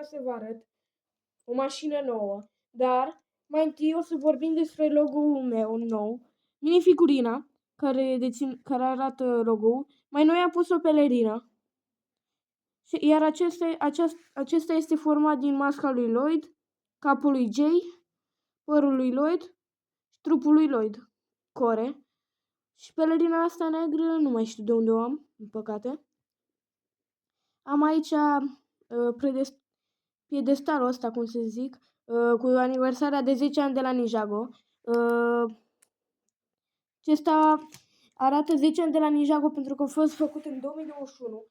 neapărat să vă arăt o mașină nouă, dar mai întâi o să vorbim despre logo-ul meu nou, minifigurina care arată logo-ul. Mai noi am pus o pelerină, iar acesta este format din masca lui Lloyd, capul lui Jay, părul lui Lloyd și trupul lui Lloyd, Core. Și pelerina asta neagră nu mai știu de unde o am, din păcate. Am aici piedestalul ăsta, cum să zic, cu aniversarea de 10 ani de la Ninjago. Acesta arată 10 ani de la Ninjago pentru că a fost făcut în 2021,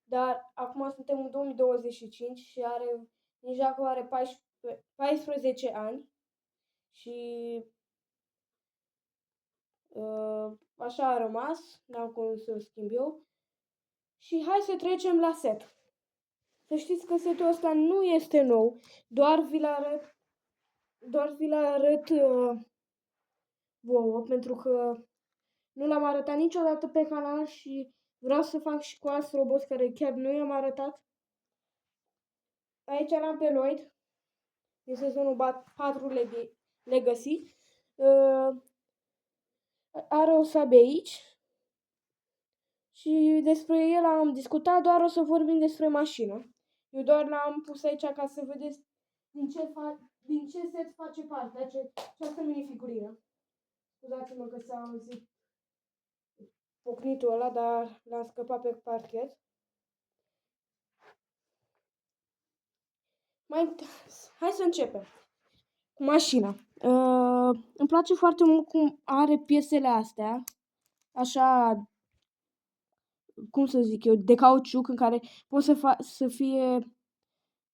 dar acum suntem în 2025 și Ninjago are 14 ani și așa a rămas, n-am cum să-l schimb eu. Și hai să trecem la set. Să știți că setul ăsta nu este nou, doar vi-l arăt vouă, pentru că nu l-am arătat niciodată pe canal și vreau să fac și cu alți roboți care chiar nu i-am arătat. Aici l-am pe Lloyd, din sezonul 4 Legacy. Are o sabie aici și despre el am discutat, doar o să vorbim despre mașină. Eu doar l-am pus aici ca să vedeți din ce set face parte această minifigurină. Scuzați-mă că s-a auzit pocnitul ăla, dar l-am scăpat pe parchet. Hai să începem cu mașina. Îmi place foarte mult cum are piesele astea, așa, cum să zic eu, de cauciuc, în care poți să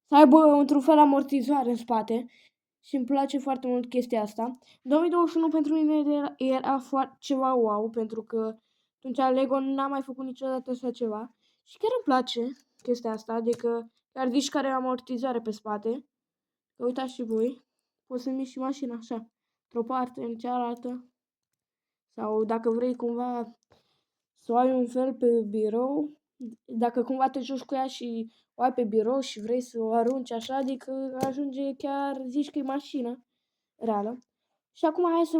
aibă într-un fel amortizoare în spate. Și îmi place foarte mult chestia asta. 2021 pentru mine era ceva wow, pentru că atunci Lego n-a mai făcut niciodată așa ceva. Și chiar îmi place chestia asta, adică chiar zici care are amortizoare pe spate. Că uitați și voi, poți să miști și mașina așa, într-o parte, în cealaltă. Sau dacă vrei cumva să o ai un fel pe birou, dacă cumva te joci cu ea și o ai pe birou și vrei să o arunci așa, adică ajunge chiar, zici că e mașină reală. Și acum hai să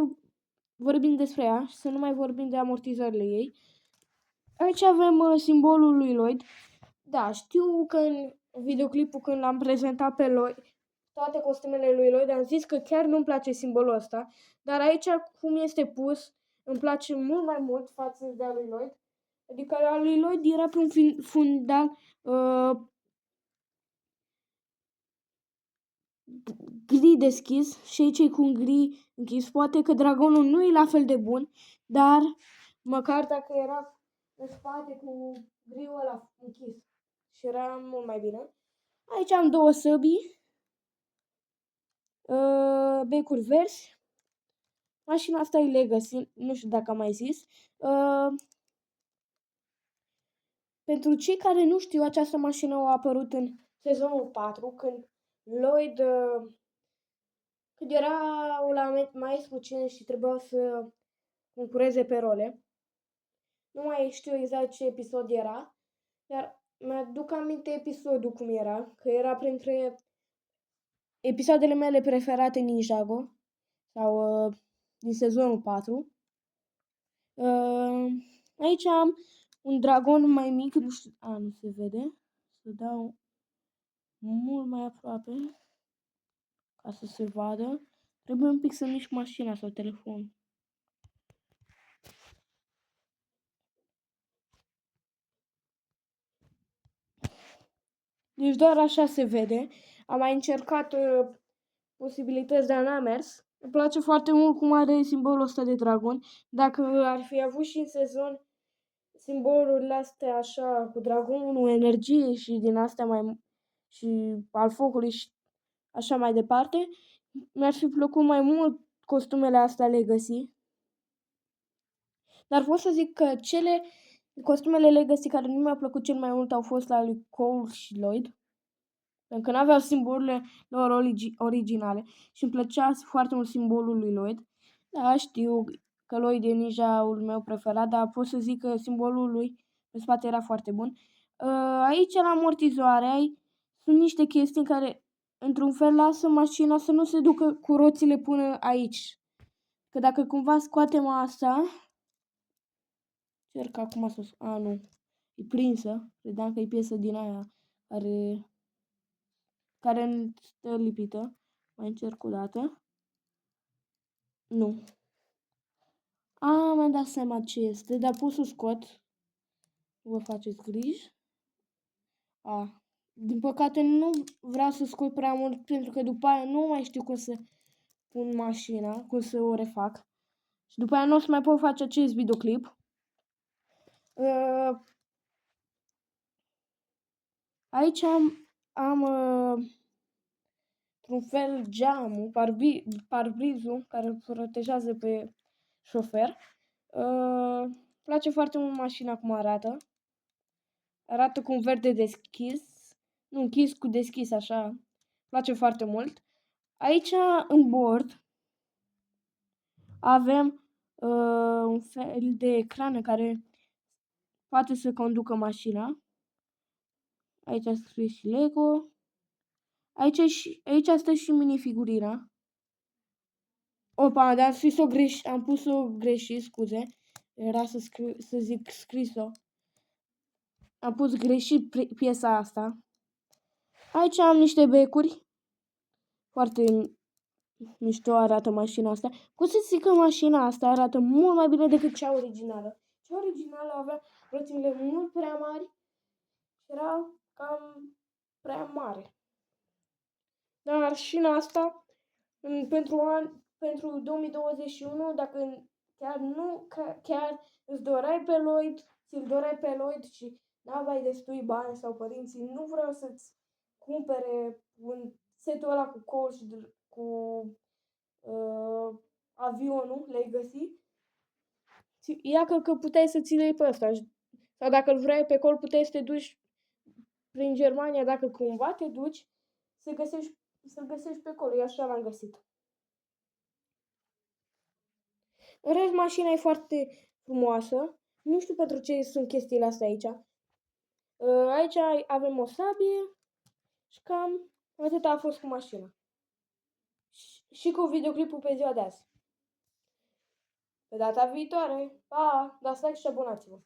vorbim despre ea și să nu mai vorbim de amortizările ei. Aici avem simbolul lui Lloyd. Da, știu că în videoclipul când l-am prezentat pe Lloyd, toate costumele lui Lloyd, am zis că chiar nu-mi place simbolul ăsta, dar aici cum este pus, îmi place mult mai mult față de a lui Lloyd. Adică a lui Lloyd era pe un fundal gri deschis și aici e cu un gri închis. Poate că dragonul nu e la fel de bun, dar măcar dacă era în spate cu griul ăla închis și era mult mai bine. Aici am două săbii, becuri verzi. Mașina asta e Legacy, nu știu dacă am mai zis. Pentru cei care nu știu, această mașină a apărut în sezonul 4, când Lloyd era la maestru 5 și trebuia să concureze pe role. Nu mai știu exact ce episod era, dar mi-aduc aminte episodul cum era, că era printre episoadele mele preferate Ninjago, sau din sezonul 4. Aici am un dragon mai mic, nu știu, nu se vede, să dau mult mai aproape ca să se vadă. Trebuie un pic să mișc mașina sau telefonul. Deci doar așa se vede. Am mai încercat posibilități, dar n-a mers. Îmi place foarte mult cum are simbolul ăsta de dragon. Dacă ar fi avut și în sezon simbolurile astea așa cu dragonul, energie și din astea și al focului și așa mai departe, mi-ar fi plăcut mai mult costumele astea Legacy. Dar pot să zic că costumele Legacy care nu mi-au plăcut cel mai mult au fost la lui Cole și Lloyd. Pentru că n-aveau simbolurile lor originale și îmi plăcea foarte mult simbolul lui Lloyd. Da, știu că Lloyd e ninja-ul meu preferat, dar pot să zic că simbolul lui pe spate era foarte bun. Aici la amortizoare ai sunt niște chestii în care, într-un fel, lasă mașina să nu se ducă cu roțile până aici. Că dacă cumva scoatem asta, cerc acum să... A, nu. E prinsă. Credeam că e piesă din aia care stă lipită. Mai încerc o dată. Nu. Mi-am dat seama ce este, dar pot să scot. Vă faceți griji. Din păcate nu vreau să scot prea mult pentru că după aia nu mai știu cum să pun mașina, cum să o refac. Și după aia nu o să mai pot face acest videoclip. Aici am într-un fel geamul, parbrizul care îl protejează pe șofer. Place foarte mult mașina cum arată. Arată cu un verde deschis. Nu, închis cu deschis, așa. Place foarte mult. Aici, în bord, avem un fel de ecran care poate să conducă mașina. Aici a scris și Lego. Aici stă și minifigurina. Opa, dar am pus-o greșit, scuze. Era să zic scris-o. Am pus greșit piesa asta. Aici am niște becuri. Foarte mișto arată mașina asta. Cum să zic că mașina asta arată mult mai bine decât cea originală. Cea originală avea roțile mult prea mari. Era cam prea mare. Dar și în asta, pentru 2021, dacă chiar îți doreai pe Lloyd, ți-l doreai pe Lloyd și n-aveai destui bani sau părinții nu vreau să-ți cumpere un setul ăla cu col și cu avionul, le-ai găsit, ia că puteai să ți le iei pe ăsta. Sau dacă îl vrei pe col, puteai să te duci prin Germania, dacă cumva te duci, să-l găsești pe acolo. Eu așa l-am găsit. În rest, mașina e foarte frumoasă. Nu știu pentru ce sunt chestiile astea aici. Aici avem o sabie și cam atât a fost cu mașina. Și cu videoclipul pe ziua de azi. Pe data viitoare. Pa! Dați like și abonați-vă!